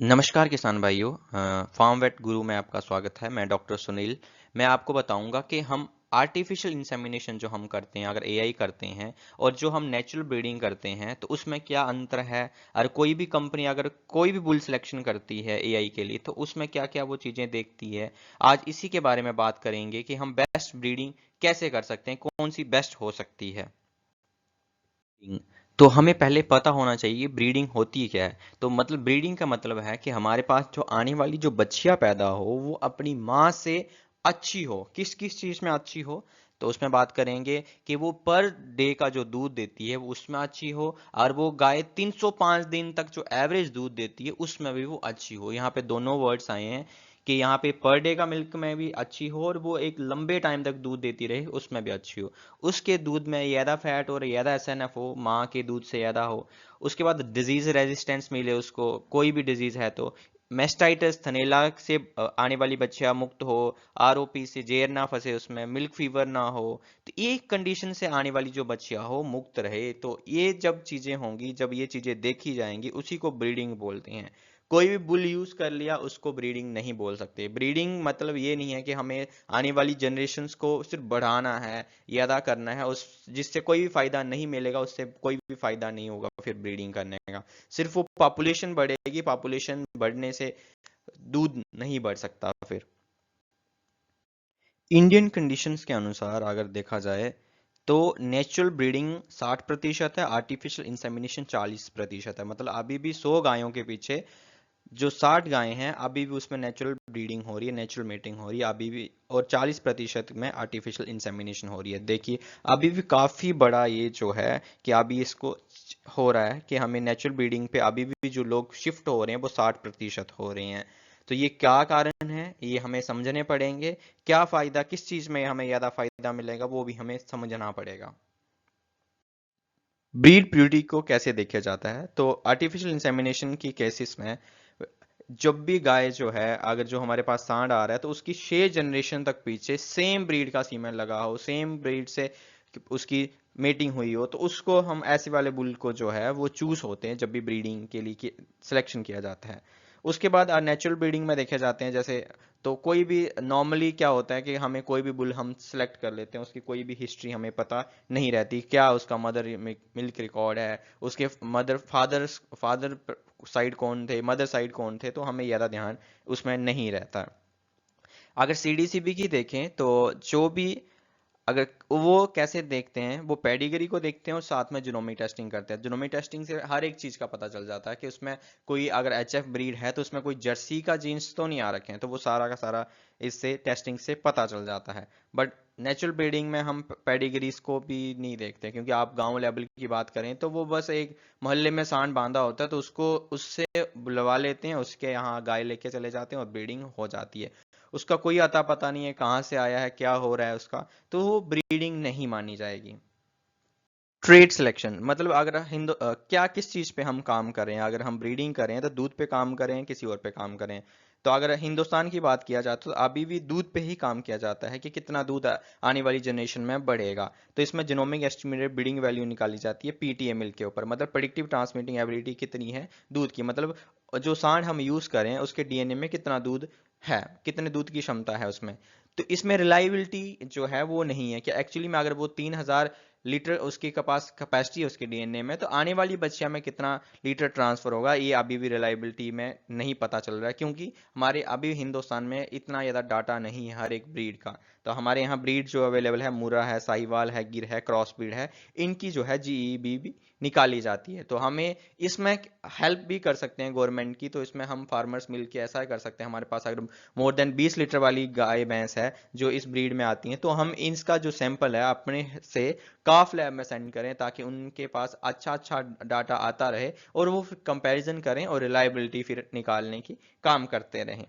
नमस्कार किसान भाइयों। फार्म वेट गुरु में आपका स्वागत है। मैं डॉक्टर सुनील। मैं आपको बताऊंगा कि हम आर्टिफिशियल इंसेमिनेशन जो हम करते हैं, अगर एआई करते हैं, और जो हम नेचुरल ब्रीडिंग करते हैं, तो उसमें क्या अंतर है। और कोई भी कंपनी अगर कोई भी बुल सिलेक्शन करती है एआई के लिए, तो उसमें क्या क्या वो चीज़ें देखती है। आज इसी के बारे में बात करेंगे कि हम बेस्ट ब्रीडिंग कैसे कर सकते हैं, कौन सी बेस्ट हो सकती है। तो हमें पहले पता होना चाहिए ब्रीडिंग होती क्या है। तो मतलब ब्रीडिंग का मतलब है कि हमारे पास जो आने वाली जो बच्चियां पैदा हो वो अपनी माँ से अच्छी हो। किस किस चीज में अच्छी हो, तो उसमें बात करेंगे कि वो पर डे का जो दूध देती है वो उसमें अच्छी हो, और वो गाय 305 दिन तक जो एवरेज दूध देती है उसमें भी वो अच्छी हो। यहाँ पे दोनों वर्ड्स आए हैं कि यहाँ पे पर डे का मिल्क में भी अच्छी हो, और वो एक लंबे टाइम तक दूध देती रहे उसमें भी अच्छी हो। उसके दूध में ज़्यादा फैट और ज़्यादा एसएनएफ हो, माँ के दूध से ज़्यादा हो। उसके बाद डिजीज रेजिस्टेंस मिले उसको, कोई भी डिजीज है तो मेस्टाइटिस थनैला से आने वाली बच्चियां मुक्त हो, आरओपी से जेर ना फंसे, उसमें मिल्क फीवर ना हो। तो ये कंडीशन से आने वाली जो बच्चियां हो मुक्त रहे, तो ये जब चीजें होंगी, जब ये चीजें देखी जाएंगी, उसी को ब्रीडिंग बोलते हैं। कोई भी बुल यूज कर लिया उसको ब्रीडिंग नहीं बोल सकते। ब्रीडिंग मतलब ये नहीं है कि हमें आने वाली जनरेशन्स को सिर्फ बढ़ाना है या अदा करना है, उस जिससे कोई भी फायदा नहीं मिलेगा, उससे कोई भी फायदा नहीं होगा फिर ब्रीडिंग करने का। सिर्फ वो पॉपुलेशन बढ़ेगी, पॉपुलेशन बढ़ने से दूध नहीं बढ़ सकता फिर। इंडियन कंडीशंस के अनुसार अगर देखा जाए तो नेचुरल ब्रीडिंग 60% है, आर्टिफिशियल इंसेमिनेशन 40% है। मतलब अभी भी 100 गायों के पीछे जो 60 गायें हैं अभी भी उसमें नेचुरल ब्रीडिंग हो रही है, नेचुरल मेटिंग हो रही है अभी भी, और 40% में आर्टिफिशियल इंसेमिनेशन हो रही है। देखिए अभी भी काफ़ी बड़ा ये जो है कि अभी इसको हो रहा है कि हमें नेचुरल ब्रीडिंग पे अभी भी जो लोग शिफ्ट हो रहे हैं वो 60% हो रहे हैं। तो ये क्या कारण है, ये हमें समझने पड़ेंगे। क्या फ़ायदा, किस चीज़ में हमें ज़्यादा फ़ायदा मिलेगा, वो भी हमें समझना पड़ेगा। ब्रीड प्यूरिटी को कैसे देखा जाता है, तो आर्टिफिशियल इंसेमिनेशन की केसेस में जब भी गाय जो है, अगर जो हमारे पास सांड आ रहा है, तो उसकी 6 जनरेशन तक पीछे सेम ब्रीड का सीमेन लगा हो, सेम ब्रीड से उसकी मेटिंग हुई हो, तो उसको हम ऐसे वाले बुल को जो है वो चूज होते हैं जब भी ब्रीडिंग के लिए सिलेक्शन किया जाता है। उसके बाद नेचुरल ब्रीडिंग में देखे जाते हैं, जैसे तो कोई भी नॉर्मली क्या होता है कि हमें कोई भी बुल हम सेलेक्ट कर लेते हैं, उसकी कोई भी हिस्ट्री हमें पता नहीं रहती, क्या उसका मदर मिल्क रिकॉर्ड है, उसके मदर फादर फादर साइड कौन थे, मदर साइड कौन थे, तो हमें ज़्यादा ध्यान उसमें नहीं रहता। अगर सीडीसीबी की देखें तो जो भी, अगर वो कैसे देखते हैं, वो पेडिग्री को देखते हैं और साथ में जीनोमिक टेस्टिंग करते हैं। जीनोमिक टेस्टिंग से हर एक चीज़ का पता चल जाता है कि उसमें कोई अगर एचएफ ब्रीड है तो उसमें कोई जर्सी का जीन्स तो नहीं आ रखे हैं, तो वो सारा का सारा इससे टेस्टिंग से पता चल जाता है। बट नेचुरल ब्रीडिंग में हम पेडिग्रीज को भी नहीं देखते, क्योंकि आप गांव लेवल की बात करें तो वो बस एक मोहल्ले में सांड बांधा होता है तो उसको उससे बुलवा लेते हैं, उसके यहाँ गाय लेके चले जाते हैं और ब्रीडिंग हो जाती है। उसका कोई अता पता नहीं है कहाँ से आया है, क्या हो रहा है उसका, तो वो ब्रीडिंग नहीं मानी जाएगी। ट्रेड सिलेक्शन मतलब अगर क्या किस चीज़ पे हम काम करें, अगर हम ब्रीडिंग करें तो दूध पे काम करें, किसी और पे काम करें। तो अगर हिंदुस्तान की बात किया जाए तो अभी भी दूध पे ही काम किया जाता है कि कितना दूध आने वाली जनरेशन में बढ़ेगा। तो इसमें जीनोमिक एस्टिमेटेड ब्रीडिंग वैल्यू निकाली जाती है पीटीए मिल्क के ऊपर, मतलब प्रिडिक्टिव ट्रांसमिटिंग एबिलिटी कितनी है दूध की, मतलब जो सांड हम यूज़ करें उसके डीएनए में कितना दूध है, कितने दूध की क्षमता है उसमें। तो इसमें रिलायबिलिटी जो है वो नहीं है कि एक्चुअली में अगर वो 3000 लीटर उसके पास कैपेसिटी है उसके डीएनए में, तो आने वाली बच्चिया में कितना लीटर ट्रांसफर होगा, ये अभी भी रिलायबिलिटी में नहीं पता चल रहा है, क्योंकि हमारे अभी हिंदुस्तान में इतना ज़्यादा डाटा नहीं है हर एक ब्रीड का। तो हमारे यहाँ ब्रीड जो अवेलेबल है, मुर्रा है, साहिवाल है, गिर है, क्रॉस ब्रीड है, इनकी जो है जीईबी भी निकाली जाती है। तो हमें इसमें हेल्प भी कर सकते हैं गवर्नमेंट की, तो इसमें हम फार्मर्स मिल के ऐसा कर सकते हैं, हमारे पास अगर मोर देन 20 लीटर वाली गाय भैंस है जो इस ब्रीड में आती हैं, तो हम इसका जो सैंपल है अपने से काफ लैब में सेंड करें, ताकि उनके पास अच्छा अच्छा डाटा आता रहे और वो फिर कंपैरिजन करें और रिलायबिलिटी फिर निकालने की काम करते रहें।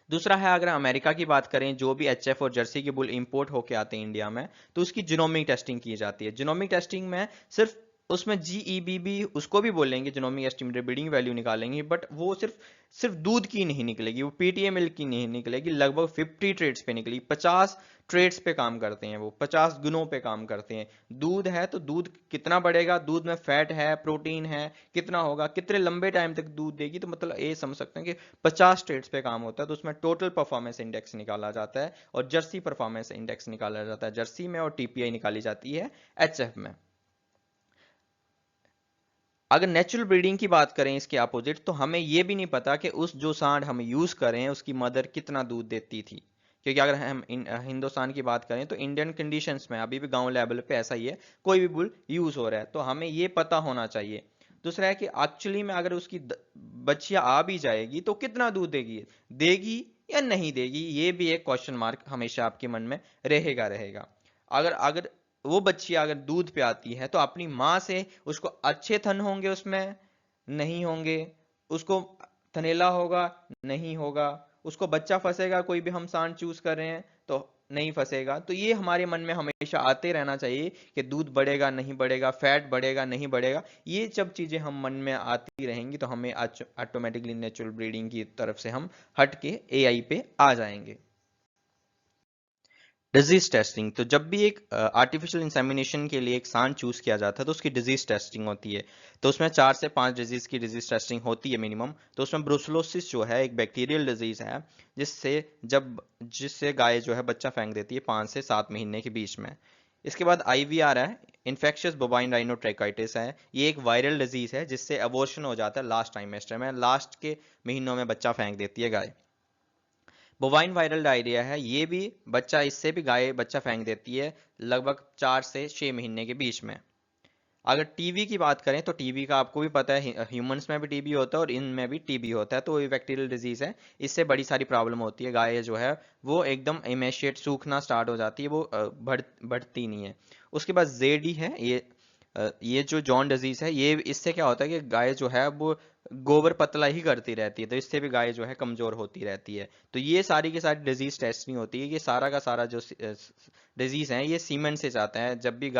दूसरा है, अगर अमेरिका की बात करें, जो भी एचएफ और जर्सी के बुल इंपोर्ट होके आते हैं इंडिया में, तो उसकी जीनोमिक टेस्टिंग की जाती है। जीनोमिक टेस्टिंग में सिर्फ उसमें जीईबी भी उसको भी बोलेंगे, जीनोमिक एस्टिमेटेड ब्रीडिंग वैल्यू निकालेंगे, बट वो सिर्फ सिर्फ दूध की नहीं निकलेगी, वो पीटीए मिल्क की नहीं निकलेगी, लगभग 50 ट्रेड्स पे निकलेगी, 50 ट्रेड्स पे काम करते हैं वो, 50 गुणों पे काम करते हैं। दूध है तो दूध कितना बढ़ेगा, दूध में फैट है, प्रोटीन है, कितना होगा, कितने लंबे टाइम तक दूध देगी, तो मतलब ये समझ सकते हैं कि 50 ट्रेड्स पे काम होता है। तो उसमें टोटल परफॉर्मेंस इंडेक्स निकाला जाता है और जर्सी परफॉर्मेंस इंडेक्स निकाला जाता है जर्सी में, और टीपीआई निकाली जाती है एचएफ में। अगर नेचुरल ब्रीडिंग की बात करें इसके अपोजिट, तो हमें यह भी नहीं पता कि उस जो सांड हम यूज कर रहे हैं उसकी मदर कितना दूध देती थी, क्योंकि अगर हम हिंदुस्तान की बात करें तो इंडियन कंडीशंस में अभी भी गांव लेवल पे ऐसा ही है, कोई भी बुल यूज हो रहा है, तो हमें ये पता होना चाहिए। दूसरा है कि एक्चुअली में अगर उसकी बच्चियां आ भी जाएगी तो कितना दूध देगी, देगी या नहीं देगी, ये भी एक क्वेश्चन मार्क हमेशा आपके मन में रहेगा रहेगा। अगर अगर वो बच्ची अगर दूध पे आती है तो अपनी माँ से उसको अच्छे थन होंगे, उसमें नहीं होंगे, उसको थनेला होगा, नहीं होगा, उसको बच्चा फंसेगा, कोई भी हम सांड चूज कर रहे हैं तो नहीं फंसेगा। तो ये हमारे मन में हमेशा आते रहना चाहिए कि दूध बढ़ेगा नहीं बढ़ेगा, फैट बढ़ेगा नहीं बढ़ेगा। ये जब चीजें हम मन में आती रहेंगी तो हमें ऑटोमेटिकली नेचुरल ब्रीडिंग की तरफ से हम हट के एआई पे आ जाएंगे। डिजीज टेस्टिंग, तो जब भी एक आर्टिफिशियल इंसेमिनेशन के लिए एक सांड चूज किया जाता है तो उसकी डिजीज टेस्टिंग होती है। तो उसमें 4 से 5 डिजीज की डिजीज टेस्टिंग होती है मिनिमम। तो उसमें ब्रुसलोसिस जो है एक बैक्टीरियल डिजीज है, जिससे गाय जो है बच्चा फेंक देती है 5 से 7 महीने के बीच में। इसके बाद आईवीआर है, इन्फेक्शियस बोवाइन राइनोट्रैकाइटिस है, ये एक वायरल डिजीज है जिससे अबॉर्शन हो जाता है लास्ट टाइमेस्टर में, लास्ट के महीनों में बच्चा फेंक देती है गाय। बोवाइन वायरल डायरिया है, ये भी बच्चा, इससे भी गाय बच्चा फेंक देती है लगभग 4 से 6 महीने के बीच में। अगर टीबी की बात करें तो टीबी का आपको भी पता है, ह्यूमंस में भी टीबी होता है और इनमें भी टीबी होता है, तो ये बैक्टीरियल डिजीज है, इससे बड़ी सारी प्रॉब्लम होती है। गाय जो है वो एकदम इमेशिएट, सूखना स्टार्ट हो जाती है, वो बढ़ती नहीं है। उसके बाद जेडी है, ये जो जॉन डिजीज है, ये इससे क्या होता है कि गाय जो है वो गोबर पतला ही करती रहती है, तो इससे भी गाय जो है कमजोर होती रहती है। तो ये सारी की सारी डिजीज टेस्ट नहीं होती है, ये सारा का सारा जो डिजीज है ये सीमेंट से जाता है। जब भी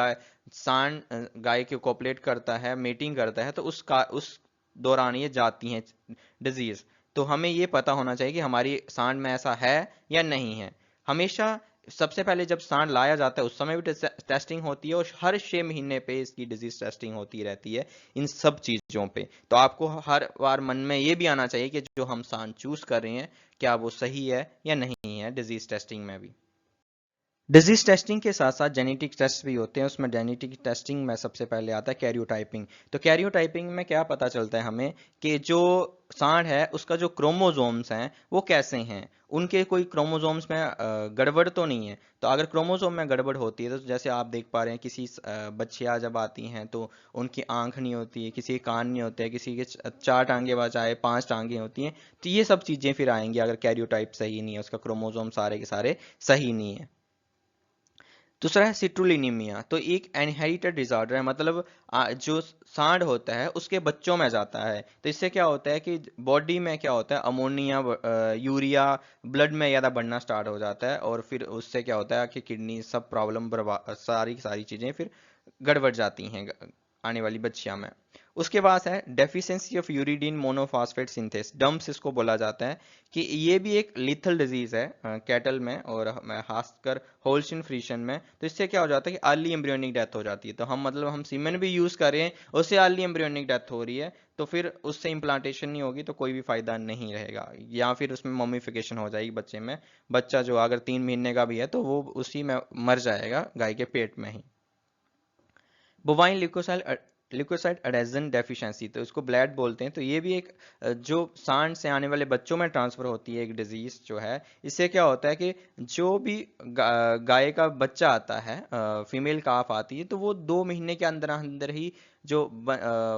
सांड गाय के कोपलेट करता है, मेटिंग करता है, तो उस दौरान ये जाती हैं डिजीज। तो हमें ये पता होना चाहिए कि हमारी सांड में ऐसा है या नहीं है। हमेशा सबसे पहले जब सांड लाया जाता है उस समय भी टेस्टिंग होती है, और हर 6 महीने पे इसकी डिजीज टेस्टिंग होती रहती है इन सब चीजों पे। तो आपको हर बार मन में ये भी आना चाहिए कि जो हम सांड चूज कर रहे हैं क्या वो सही है या नहीं है डिजीज टेस्टिंग में भी। डिजीज टेस्टिंग के साथ साथ जेनेटिक टेस्ट भी होते हैं। उसमें जेनेटिक टेस्टिंग में सबसे पहले आता है कैरियोटाइपिंग। तो कैरियोटाइपिंग में क्या पता चलता है हमें कि जो सांड है उसका जो क्रोमोसोम्स हैं वो कैसे हैं, उनके कोई क्रोमोसोम्स में गड़बड़ तो नहीं है। तो अगर क्रोमोसोम में गड़बड़ होती है, तो जैसे आप देख पा रहे हैं किसी बच्चियां जब आती हैं तो उनकी आंख नहीं होती है, किसी के कान नहीं होते हैं, किसी के 4 टांगे बजाय 5 टांगे होती हैं। तो ये सब चीजें फिर आएंगी अगर कैरियोटाइप सही नहीं है, उसका क्रोमोसोम सारे के सारे सही नहीं है। दूसरा है सिट्रुलिनीमिया, तो एक इनहेरिटेड डिसऑर्डर है, मतलब जो सांड होता है उसके बच्चों में जाता है। तो इससे क्या होता है कि बॉडी में क्या होता है, अमोनिया, यूरिया ब्लड में ज़्यादा बढ़ना स्टार्ट हो जाता है, और फिर उससे क्या होता है कि किडनी सब प्रॉब्लम, सारी की सारी चीज़ें फिर गड़बड़ जाती हैं आने वाली बच्चियां में। उसके बाद है deficiency of uridine monophosphate synthase, dumps इसको बोला जाता है, कि ये भी एक लिथल डिजीज है कैटल में और खासकर होल्स्टीन फ्रीशियन में। तो इससे क्या हो जाता है कि अर्ली एम्ब्रियोनिक डेथ हो जाती है। तो हम सीमेन भी यूज कर रहे हैं, उससे अर्ली एम्ब्रियोनिक डेथ हो रही है, तो फिर उससे इम्प्लांटेशन नहीं होगी तो कोई भी फायदा नहीं रहेगा, या फिर उसमें मम्मीफिकेशन हो जाएगी बच्चे में। बच्चा जो अगर 3 महीने का भी है तो वो उसी में मर जाएगा गाय के पेट में ही। बोवाइन ल्यूकोसाइट एडेजन डेफिशिएंसी, तो इसको ब्लैड बोलते हैं। तो ये भी एक जो सांड से आने वाले बच्चों में ट्रांसफर होती है एक डिजीज जो है। इससे क्या होता है कि जो भी गाय का बच्चा आता है, फीमेल काफ आती है, तो वो 2 महीने के अंदर अंदर ही जो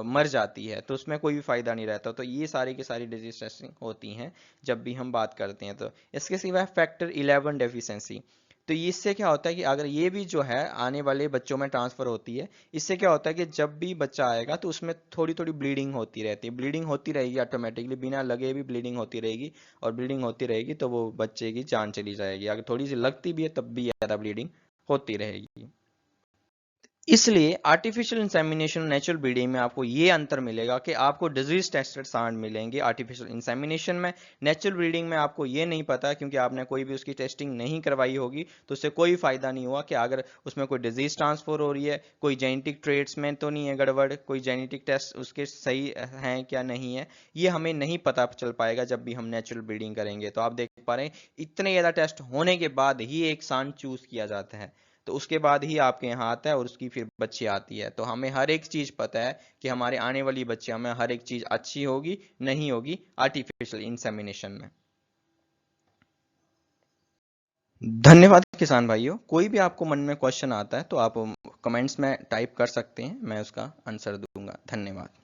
मर जाती है, तो उसमें कोई भी फायदा नहीं रहता। तो ये सारी की सारी डिजीज टेस्टिंग होती हैं जब भी हम बात करते हैं। तो इसके सिवा फैक्टर 11 डेफिशिएंसी, तो इससे क्या होता है कि अगर ये भी जो है आने वाले बच्चों में ट्रांसफर होती है, इससे क्या होता है कि जब भी बच्चा आएगा तो उसमें थोड़ी थोड़ी ब्लीडिंग होती रहती है, ब्लीडिंग होती रहेगी ऑटोमेटिकली, बिना लगे भी ब्लीडिंग होती रहेगी, और ब्लीडिंग होती रहेगी तो वो बच्चे की जान चली जाएगी। अगर थोड़ी सी लगती भी है तब भी ज़्यादा ब्लीडिंग होती रहेगी। इसलिए आर्टिफिशियल इंसेमिनेशन और नेचुरल ब्रीडिंग में आपको ये अंतर मिलेगा कि आपको डिजीज टेस्टेड सांड मिलेंगे आर्टिफिशियल इंसेमिनेशन में। नेचुरल ब्रीडिंग में आपको ये नहीं पता, क्योंकि आपने कोई भी उसकी टेस्टिंग नहीं करवाई होगी, तो उससे कोई फायदा नहीं हुआ कि अगर उसमें कोई डिजीज ट्रांसफर हो रही है, कोई जेनेटिक ट्रेड्स में तो नहीं है गड़बड़, कोई जेनेटिक टेस्ट उसके सही हैं क्या नहीं है, ये हमें नहीं पता चल पाएगा जब भी हम नेचुरल ब्रीडिंग करेंगे। तो आप देख पा रहे हैं इतने ज़्यादा टेस्ट होने के बाद ही एक सांड चूज किया जाता है, तो उसके बाद ही आपके यहाँ आता है और उसकी फिर बच्ची आती है। तो हमें हर एक चीज पता है कि हमारे आने वाली बच्चियों में हर एक चीज अच्छी होगी नहीं होगी आर्टिफिशियल इंसेमिनेशन में। धन्यवाद किसान भाइयों। कोई भी आपको मन में क्वेश्चन आता है तो आप कमेंट्स में टाइप कर सकते हैं, मैं उसका आंसर दूंगा। धन्यवाद।